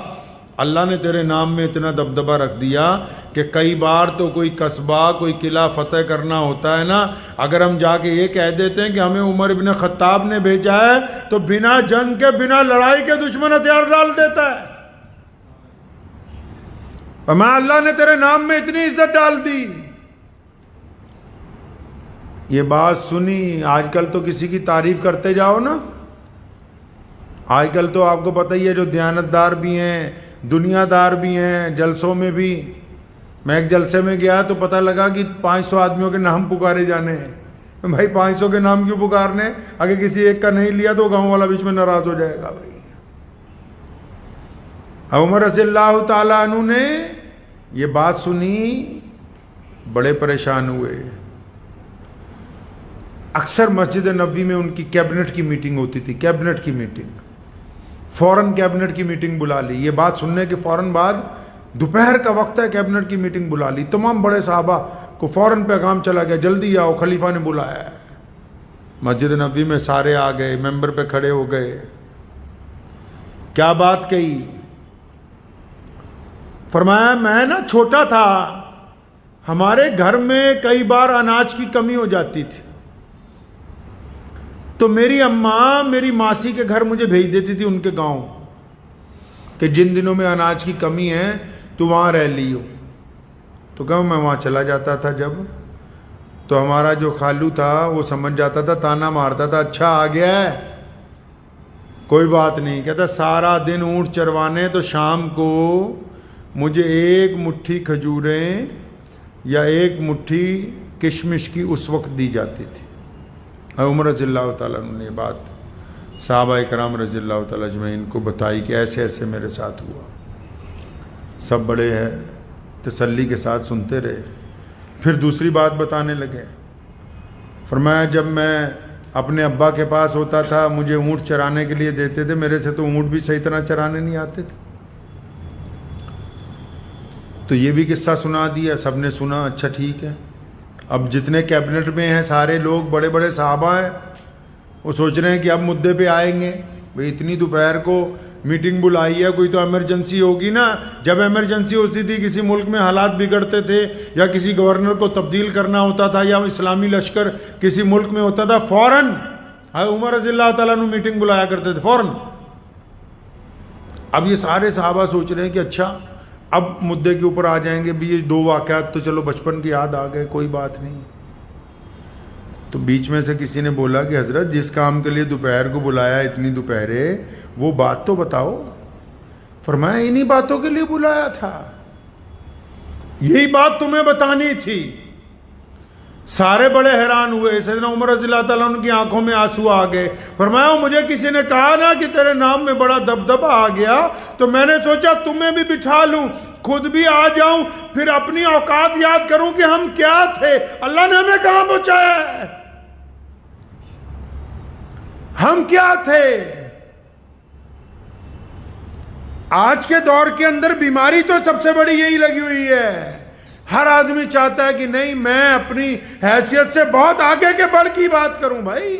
اللہ نے تیرے نام میں اتنا دبدبہ رکھ دیا کہ کئی بار تو کوئی قصبہ، کوئی قلعہ فتح کرنا ہوتا ہے نا، اگر ہم جا کے یہ کہہ دیتے ہیں کہ ہمیں عمر ابن خطاب نے بھیجا ہے تو بنا جنگ کے، بنا لڑائی کے دشمن ہتھیار ڈال دیتا ہے۔ فرمایا اللہ نے تیرے نام میں اتنی عزت ڈال دی۔ یہ بات سنی، آج کل تو کسی کی تعریف کرتے جاؤ نا، آج کل تو آپ کو پتہ ہی ہے، جو دیانتدار بھی ہیں، دنیا دار بھی ہیں، جلسوں میں بھی، میں ایک جلسے میں گیا تو پتہ لگا کہ 500 آدمیوں کے نام پکارے جانے ہیں۔ بھائی 500 کے نام کیوں پکارنے؟ اگر کسی ایک کا نہیں لیا تو گاؤں والا بیچ میں ناراض ہو جائے گا بھائی۔ عمر رضی اللہ تعالیٰ عنہ نے یہ بات سنی، بڑے پریشان ہوئے۔ اکثر مسجد نبوی میں ان کی کیبنٹ کی میٹنگ ہوتی تھی، کیبنٹ کی میٹنگ، فوراً کیبنٹ کی میٹنگ بلا لی۔ یہ بات سننے کے فوراً بعد، دوپہر کا وقت ہے، کیبنٹ کی میٹنگ بلا لی، تمام بڑے صحابہ کو فوراً پیغام چلا گیا، جلدی آؤ خلیفہ نے بلایا ہے۔ مسجد نبوی میں سارے آ گئے، ممبر پہ کھڑے ہو گئے۔ کیا بات کہی؟ فرمایا میں نا چھوٹا تھا، ہمارے گھر میں کئی بار اناج کی کمی ہو جاتی تھی، تو میری اماں میری ماسی کے گھر مجھے بھیج دیتی تھی ان کے گاؤں، کہ جن دنوں میں اناج کی کمی ہے تو وہاں رہ لیو۔ تو کہوں میں وہاں چلا جاتا تھا، جب تو ہمارا جو خالو تھا وہ سمجھ جاتا تھا، تانا مارتا تھا، اچھا آ گیا ہے، کوئی بات نہیں۔ کہتا سارا دن اونٹ چروانے، تو شام کو مجھے ایک مٹھی کھجوریں یا ایک مٹھی کشمش کی اس وقت دی جاتی تھی۔ عمر رضی اللہ تعالیٰ عنہ نے یہ بات صحابہ کرام رضی اللہ تعالیٰ اجمعین کو بتائی کہ ایسے ایسے میرے ساتھ ہوا۔ سب بڑے ہیں تسلی کے ساتھ سنتے رہے۔ پھر دوسری بات بتانے لگے، فرمایا جب میں اپنے ابا کے پاس ہوتا تھا، مجھے اونٹ چرانے کے لیے دیتے تھے، میرے سے تو اونٹ بھی صحیح طرح چرانے نہیں آتے تھے۔ تو یہ بھی قصہ سنا دیا، سب نے سنا، اچھا ٹھیک ہے۔ اب جتنے کیبنٹ میں ہیں سارے لوگ بڑے بڑے صحابہ ہیں، وہ سوچ رہے ہیں کہ اب مدعے پہ آئیں گے، بھئی اتنی دوپہر کو میٹنگ بلائی ہے، کوئی تو ایمرجنسی ہوگی نا۔ جب ایمرجنسی ہوتی تھی، کسی ملک میں حالات بگڑتے تھے یا کسی گورنر کو تبدیل کرنا ہوتا تھا یا اسلامی لشکر کسی ملک میں ہوتا تھا، فوراً عمر رضی اللہ تعالیٰ عنہ میٹنگ بلایا کرتے تھے فوراً۔ اب یہ سارے صحابہ سوچ رہے ہیں کہ اچھا اب مدعے کے اوپر آ جائیں گے، بھی یہ دو واقعات تو چلو بچپن کی یاد آ گئے، کوئی بات نہیں۔ تو بیچ میں سے کسی نے بولا کہ حضرت جس کام کے لیے دوپہر کو بلایا اتنی دوپہرے، وہ بات تو بتاؤ۔ فرمایا انہی باتوں کے لیے بلایا تھا، یہی بات تمہیں بتانی تھی۔ سارے بڑے حیران ہوئے، سیدنا عمر رضی اللہ تعالیٰ عنہ کی آنکھوں میں آنسو آ گئے۔ فرمایا مجھے کسی نے کہا نا کہ تیرے نام میں بڑا دبدبہ آ گیا، تو میں نے سوچا تمہیں بھی بٹھا لوں، خود بھی آ جاؤں، پھر اپنی اوقات یاد کروں کہ ہم کیا تھے، اللہ نے ہمیں کہاں پہنچایا ہے، ہم کیا تھے۔ آج کے دور کے اندر بیماری تو سب سے بڑی یہی لگی ہوئی ہے، ہر آدمی چاہتا ہے کہ نہیں میں اپنی حیثیت سے بہت آگے کے بڑھ کی بات کروں۔ بھائی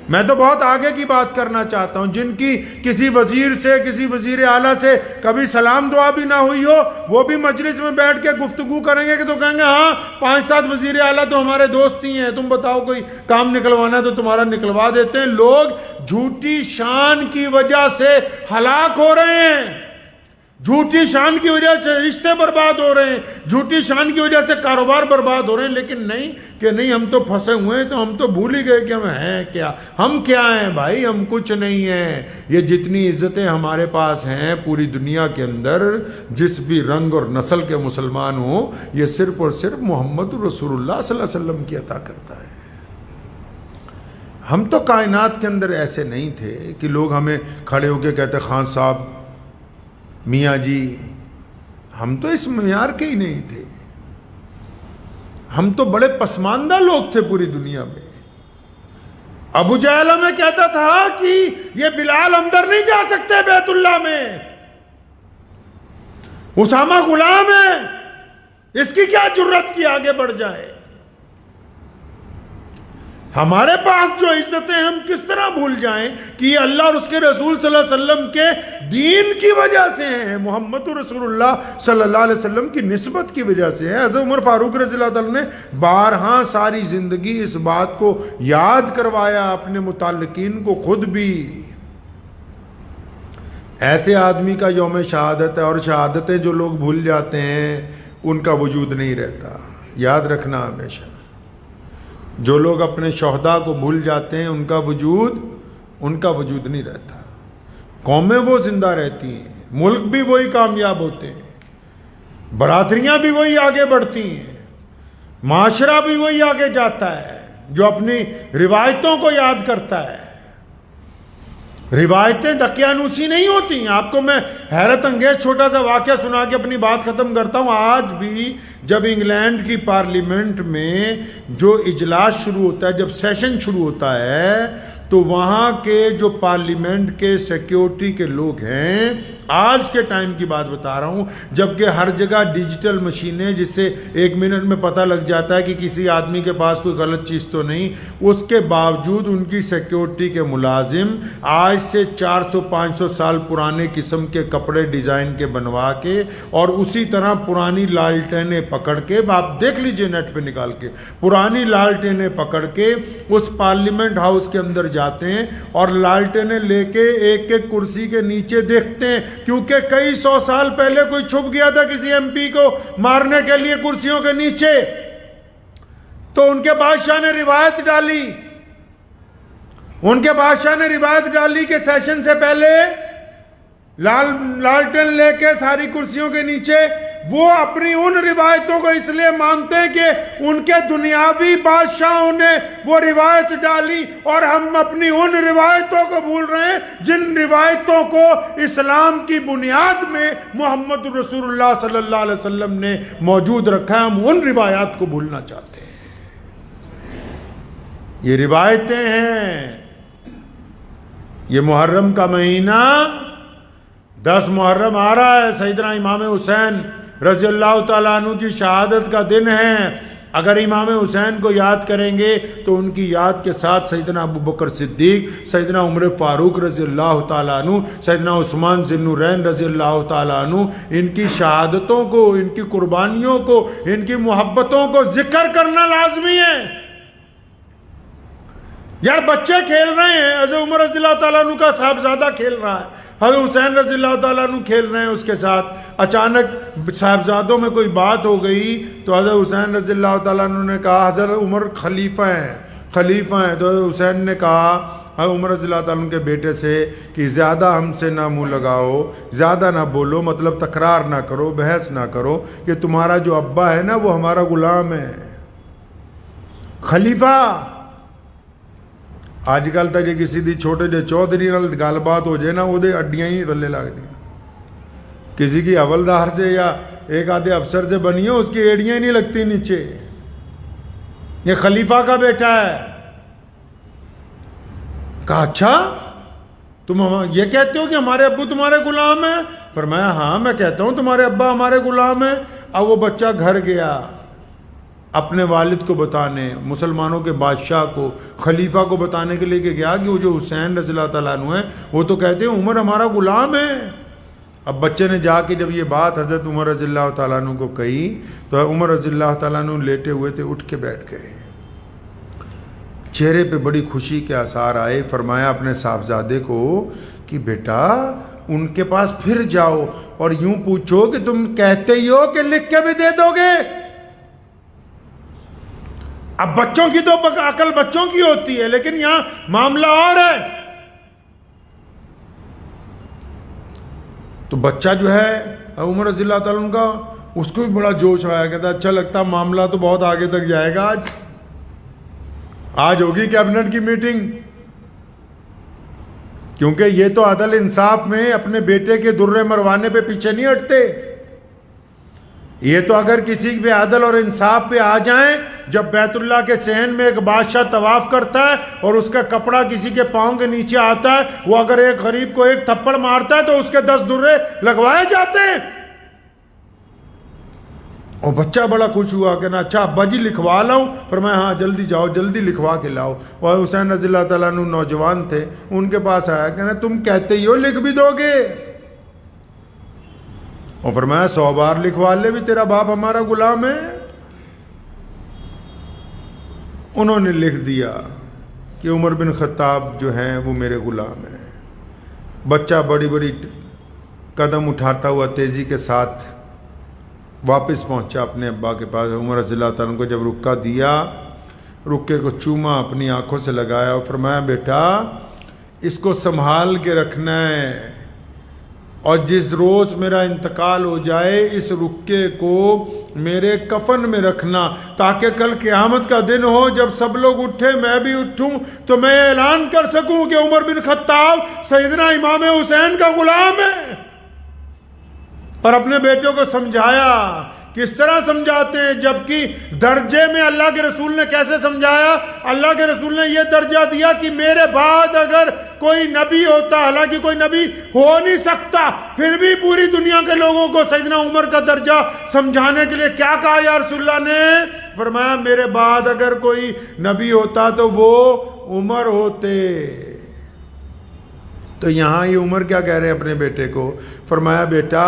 میں تو بہت آگے کی بات کرنا چاہتا ہوں، جن کی کسی وزیر سے، کسی وزیر اعلیٰ سے کبھی سلام دعا بھی نہ ہوئی ہو، وہ بھی مجلس میں بیٹھ کے گفتگو کریں گے کہ تو کہیں گے ہاں 5-7 وزیر اعلیٰ تو ہمارے دوست ہی ہیں، تم بتاؤ کوئی کام نکلوانا ہے تو تمہارا نکلوا دیتے ہیں۔ لوگ جھوٹی شان کی وجہ سے ہلاک ہو رہے ہیں، جھوٹی شان کی وجہ سے رشتے برباد ہو رہے ہیں، جھوٹی شان کی وجہ سے کاروبار برباد ہو رہے ہیں، لیکن نہیں کہ نہیں ہم تو پھنسے ہوئے ہیں، تو ہم تو بھول ہی گئے کہ ہم ہیں کیا، ہم کیا ہیں بھائی، ہم کچھ نہیں ہیں۔ یہ جتنی عزتیں ہمارے پاس ہیں پوری دنیا کے اندر، جس بھی رنگ اور نسل کے مسلمان ہوں، یہ صرف اور صرف محمد رسول اللہ صلی اللہ علیہ وسلم کی عطا کرتا ہے۔ ہم تو کائنات کے اندر ایسے نہیں تھے کہ لوگ ہمیں کھڑے ہو کے کہتے خان صاحب، میاں جی، ہم تو اس معیار کے ہی نہیں تھے، ہم تو بڑے پسماندہ لوگ تھے پوری دنیا میں۔ ابو جہل میں کہتا تھا کہ یہ بلال اندر نہیں جا سکتے بیت اللہ میں، اسامہ غلام ہے، اس کی کیا جرت کی آگے بڑھ جائے۔ ہمارے پاس جو عزتیں ہم کس طرح بھول جائیں کہ یہ اللہ اور اس کے رسول صلی اللہ علیہ وسلم کے دین کی وجہ سے ہیں، محمد رسول اللہ صلی اللہ علیہ وسلم کی نسبت کی وجہ سے ہیں۔ حضرت عمر فاروق رضی اللہ عنہ نے بارہا ساری زندگی اس بات کو یاد کروایا اپنے متعلقین کو، خود بھی۔ ایسے آدمی کا یوم شہادت ہے، اور شہادتیں جو لوگ بھول جاتے ہیں ان کا وجود نہیں رہتا، یاد رکھنا ہمیشہ۔ جو لوگ اپنے شہداء کو بھول جاتے ہیں ان کا وجود نہیں رہتا، قومیں وہ زندہ رہتی ہیں، ملک بھی وہی کامیاب ہوتے ہیں، برادریاں بھی وہی آگے بڑھتی ہیں، معاشرہ بھی وہی آگے جاتا ہے جو اپنی روایتوں کو یاد کرتا ہے۔ روایتیں دقیانوسی نہیں ہوتی ہیں۔ آپ کو میں حیرت انگیز چھوٹا سا واقعہ سنا کے اپنی بات ختم کرتا ہوں۔ آج بھی جب انگلینڈ کی پارلیمنٹ میں جو اجلاس شروع ہوتا ہے، جب سیشن شروع ہوتا ہے، تو وہاں کے جو پارلیمنٹ کے سیکیورٹی کے لوگ ہیں، آج کے ٹائم کی بات بتا رہا ہوں، جبکہ ہر جگہ ڈیجیٹل مشینیں جس سے 1 منٹ میں پتہ لگ جاتا ہے کہ کسی آدمی کے پاس کوئی غلط چیز تو نہیں، اس کے باوجود ان کی سیکیورٹی کے ملازم آج سے 400-500 سال پرانے قسم کے کپڑے ڈیزائن کے بنوا کے اور اسی طرح پرانی لالٹینیں پکڑ کے، آپ دیکھ لیجئے نیٹ پہ نکال کے، پرانی لالٹینیں پکڑ کے اس پارلیمنٹ ہاؤس کے اندر جاتے ہیں اور لالٹینیں لے کے ایک ایک کرسی کے نیچے دیکھتے ہیں، کیونکہ کئی 100 سال پہلے کوئی چھپ گیا تھا کسی ایم پی کو مارنے کے لیے کرسیوں کے نیچے، تو ان کے بادشاہ نے روایت ڈالی کہ سیشن سے پہلے لالٹین لے کے ساری کرسیوں کے نیچے، وہ اپنی ان روایتوں کو اس لیے مانتے ہیں کہ ان کے دنیاوی بادشاہوں نے وہ روایت ڈالی، اور ہم اپنی ان روایتوں کو بھول رہے ہیں جن روایتوں کو اسلام کی بنیاد میں محمد رسول اللہ صلی اللہ علیہ وسلم نے موجود رکھا ہے۔ ہم ان روایات کو بھولنا چاہتے ہیں۔ یہ روایتیں ہیں۔ یہ محرم کا مہینہ 10 محرم آ رہا ہے، سیدنا امام حسین رضی اللہ تعالیٰ عنہ کی شہادت کا دن ہے۔ اگر امام حسین کو یاد کریں گے تو ان کی یاد کے ساتھ سیدنا ابو بکر صدیق، سیدنا عمر فاروق رضی اللہ تعالیٰ عنہ، سیدنا عثمان ذی النورین رضی اللہ تعالیٰ عنہ، ان کی شہادتوں کو، ان کی قربانیوں کو، ان کی محبتوں کو ذکر کرنا لازمی ہے۔ یار بچے کھیل رہے ہیں، حضرت عمر رضی اللہ تعالیٰ عنہ کا صاحبزادہ کھیل رہا ہے، حضرت حسین رضی اللہ تعالیٰ عنہ کھیل رہے ہیں اس کے ساتھ، اچانک صاحبزادوں میں کوئی بات ہو گئی تو حضرت حسین رضی اللہ تعالیٰ عنہ نے کہا حضرت عمر خلیفہ ہیں، تو حضرت حسین نے کہا حضرت عمر رضی اللہ تعالیٰ عنہ کے بیٹے سے کہ زیادہ ہم سے نہ منہ لگاؤ، زیادہ نہ بولو، مطلب تکرار نہ کرو، بحث نہ کرو، کہ تمہارا جو ابا ہے نا وہ ہمارا غلام ہے، خلیفہ۔ آج کل تک کسی دی چھوٹے جے چودھری نال گل بات ہو جائے نا، وہ دے اڈیاں ہی تھلے لگ دیا، کسی کی حوالدار سے یا ایک آدھے افسر سے بنی ہو اس کی ایڑیاں ہی نہیں لگتی نیچے۔ یہ خلیفہ کا بیٹا ہے۔ کہا اچھا تم یہ کہتے ہو کہ ہمارے ابو تمہارے غلام ہیں؟ فرمایا ہاں میں کہتا ہوں تمہارے ابا ہمارے غلام ہیں۔ اب وہ بچہ گھر گیا اپنے والد کو بتانے، مسلمانوں کے بادشاہ کو، خلیفہ کو بتانے کے لیے کہ گیا کہ وہ جو حسین رضی اللہ تعالیٰ عنہ ہیں وہ تو کہتے ہیں عمر ہمارا غلام ہے۔ اب بچے نے جا کے جب یہ بات حضرت عمر رضی اللہ تعالیٰ عنہ کو کہی تو عمر رضی اللہ تعالیٰ عنہ لیٹے ہوئے تھے، اٹھ کے بیٹھ گئے، چہرے پہ بڑی خوشی کے آثار آئے۔ فرمایا اپنے صاحبزادے کو کہ بیٹا ان کے پاس پھر جاؤ اور یوں پوچھو کہ تم کہتے ہی ہو کہ لکھ کے بھی دے دو گے؟ اب بچوں کی تو عقل بچوں کی ہوتی ہے، لیکن یہاں معاملہ اور ہے۔ تو بچہ جو ہے عمر رضی اللہ تعالیٰ عنہ کا، اس کو بھی بڑا جوش آیا، کہتا اچھا لگتا معاملہ تو بہت آگے تک جائے گا، آج ہوگی کیبنٹ کی میٹنگ، کیونکہ یہ تو عدل انصاف میں اپنے بیٹے کے درے مروانے پہ پیچھے نہیں ہٹتے۔ یہ تو اگر کسی پہ عدل اور انصاف پہ آ جائیں، جب بیت اللہ کے صحن میں ایک بادشاہ طواف کرتا ہے اور اس کا کپڑا کسی کے پاؤں کے نیچے آتا ہے، وہ اگر ایک غریب کو ایک تھپڑ مارتا ہے تو اس کے 10 درے لگوائے جاتے ہیں۔ اور بچہ بڑا خوش ہوا کہ نا اچھا ابا جی لکھوا لاؤں؟ فرمایا ہاں جلدی جاؤ، جلدی لکھوا کے لاؤ۔ اور حسین رضی اللہ تعالیٰ عنہ نوجوان تھے، ان کے پاس آیا کہ نا تم کہتے ہی ہو لکھ بھی دو گے؟ اور فرمایا 100 بار لکھوا لے بھی تیرا باپ ہمارا غلام ہے۔ انہوں نے لکھ دیا کہ عمر بن خطاب جو ہیں وہ میرے غلام ہیں۔ بچہ بڑی بڑی قدم اٹھاتا ہوا تیزی کے ساتھ واپس پہنچا اپنے ابا کے پاس۔ عمر رضی اللہ تعالیٰ کو جب رکا دیا، رکے کو چوما، اپنی آنکھوں سے لگایا اور فرمایا بیٹا اس کو سنبھال کے رکھنا ہے، اور جس روز میرا انتقال ہو جائے اس رکے کو میرے کفن میں رکھنا، تاکہ کل قیامت کا دن ہو، جب سب لوگ اٹھے میں بھی اٹھوں تو میں اعلان کر سکوں کہ عمر بن خطاب سیدنا امام حسین کا غلام ہے۔ اور اپنے بیٹوں کو سمجھایا۔ کس طرح سمجھاتے ہیں؟ جبکہ درجے میں اللہ کے رسول نے کیسے سمجھایا؟ اللہ کے رسول نے یہ درجہ دیا کہ میرے بعد اگر کوئی نبی ہوتا، حالانکہ کوئی نبی ہو نہیں سکتا، پھر بھی پوری دنیا کے لوگوں کو سیدنا عمر کا درجہ سمجھانے کے لیے کیا کہا یا رسول اللہ نے؟ فرمایا میرے بعد اگر کوئی نبی ہوتا تو وہ عمر ہوتے۔ تو یہاں یہ عمر کیا کہہ رہے ہیں اپنے بیٹے کو؟ فرمایا بیٹا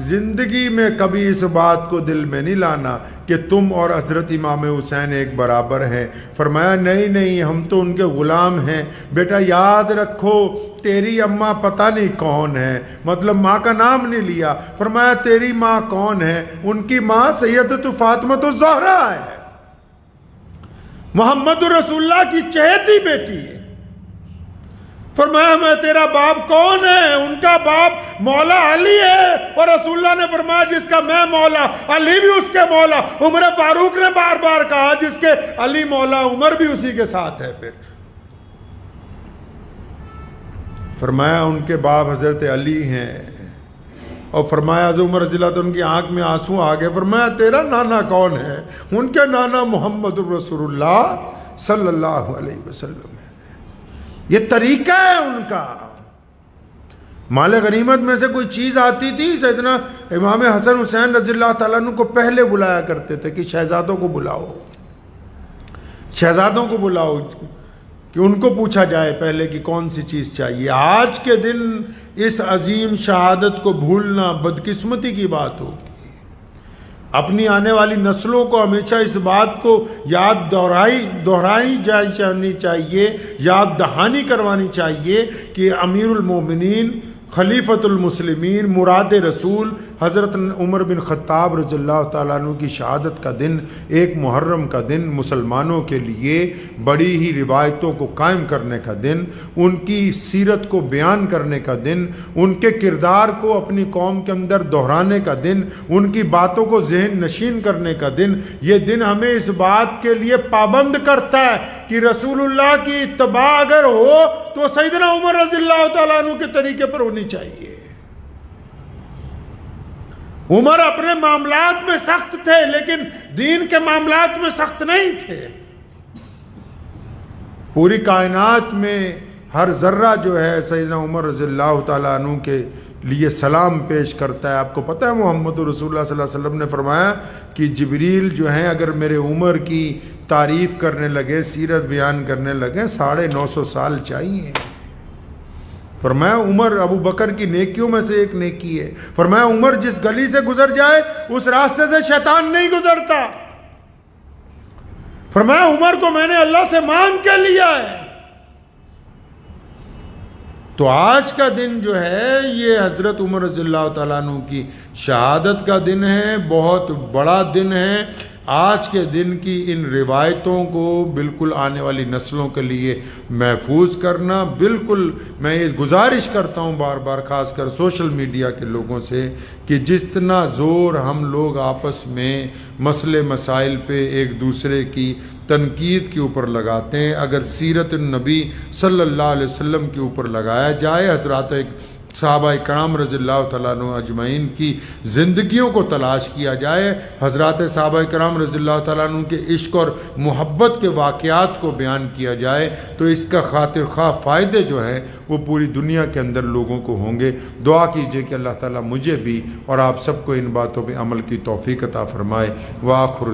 زندگی میں کبھی اس بات کو دل میں نہیں لانا کہ تم اور حضرت امام حسین ایک برابر ہیں۔ فرمایا نہیں نہیں، ہم تو ان کے غلام ہیں۔ بیٹا یاد رکھو تیری اماں پتہ نہیں کون ہے، مطلب ماں کا نام نہیں لیا۔ فرمایا تیری ماں کون ہے؟ ان کی ماں سیدۃ فاطمہ الزہرا ہے، محمد رسول اللہ کی چہیتی بیٹی ہے۔ فرمایا میں تیرا باپ کون ہے؟ ان کا باپ مولا علی ہے، اور رسول اللہ نے فرمایا جس کا میں مولا علی بھی اس کے مولا۔ عمر فاروق نے بار بار کہا جس کے علی مولا عمر بھی اسی کے ساتھ ہے۔ پھر فرمایا ان کے باپ حضرت علی ہیں، اور فرمایا حضرت عمر رضی اللہ عنہ کی آنکھ میں آنسو آ گئے۔ فرمایا تیرا نانا کون ہے؟ ان کے نانا محمد رسول اللہ صلی اللہ علیہ وسلم۔ یہ طریقہ ہے ان کا۔ مال غنیمت میں سے کوئی چیز آتی تھی، سیدنا امام حسن حسین رضی اللہ تعالیٰ عنہ کو پہلے بلایا کرتے تھے کہ شہزادوں کو بلاؤ، شہزادوں کو بلاؤ، کہ ان کو پوچھا جائے پہلے کہ کون سی چیز چاہیے۔ آج کے دن اس عظیم شہادت کو بھولنا بدقسمتی کی بات ہوگی۔ اپنی آنے والی نسلوں کو ہمیشہ اس بات کو یاد دہرائی جانی چاہیے، یاد دہانی کروانی چاہیے کہ امیر المومنین، خلیفۃ المسلمین، مراد رسول حضرت عمر بن خطاب رضی اللہ تعالیٰ عنہ کی شہادت کا دن، ایک محرم کا دن، مسلمانوں کے لیے بڑی ہی روایتوں کو قائم کرنے کا دن، ان کی سیرت کو بیان کرنے کا دن، ان کے کردار کو اپنی قوم کے اندر دہرانے کا دن، ان کی باتوں کو ذہن نشین کرنے کا دن۔ یہ دن ہمیں اس بات کے لیے پابند کرتا ہے کہ رسول اللہ کی اتباع اگر ہو تو سیدنا عمر رضی اللہ تعالیٰ عنہ کے طریقے پر ہونی چاہیے۔ عمر اپنے معاملات میں سخت تھے لیکن دین کے معاملات میں سخت نہیں تھے۔ پوری کائنات میں ہر ذرہ جو ہے سیدنا عمر رضی اللہ تعالیٰ عنہ کے لیے سلام پیش کرتا ہے۔ آپ کو پتہ ہے محمد رسول اللہ صلی اللہ علیہ وسلم نے فرمایا کہ جبریل جو ہیں اگر میرے عمر کی تعریف کرنے لگے، سیرت بیان کرنے لگے، 950 سال چاہیے۔ فرمایا عمر ابو بکر کی نیکیوں میں سے ایک نیکی ہے۔ فرمایا عمر جس گلی سے گزر جائے اس راستے سے شیطان نہیں گزرتا۔ فرمایا عمر کو میں نے اللہ سے مانگ کے لیا ہے۔ تو آج کا دن جو ہے یہ حضرت عمر رضی اللہ تعالیٰ عنہ کی شہادت کا دن ہے، بہت بڑا دن ہے۔ آج کے دن کی ان روایتوں کو بالکل آنے والی نسلوں کے لیے محفوظ کرنا، بالکل میں یہ گزارش کرتا ہوں بار بار خاص کر سوشل میڈیا کے لوگوں سے کہ جتنا زور ہم لوگ آپس میں مسئلے مسائل پہ ایک دوسرے کی تنقید کے اوپر لگاتے ہیں، اگر سیرت النبی صلی اللہ علیہ وسلم کے اوپر لگایا جائے، حضرات صحابہ کرام رضی اللہ تعالیٰ عنہ اجمعین کی زندگیوں کو تلاش کیا جائے، حضرات صحابہ کرام رضی اللہ تعالیٰ عنہ کے عشق اور محبت کے واقعات کو بیان کیا جائے، تو اس کا خاطر خواہ فائدے جو ہیں وہ پوری دنیا کے اندر لوگوں کو ہوں گے۔ دعا کیجئے کہ اللہ تعالیٰ مجھے بھی اور آپ سب کو ان باتوں پہ عمل کی توفیق عطا فرمائے۔ وآخر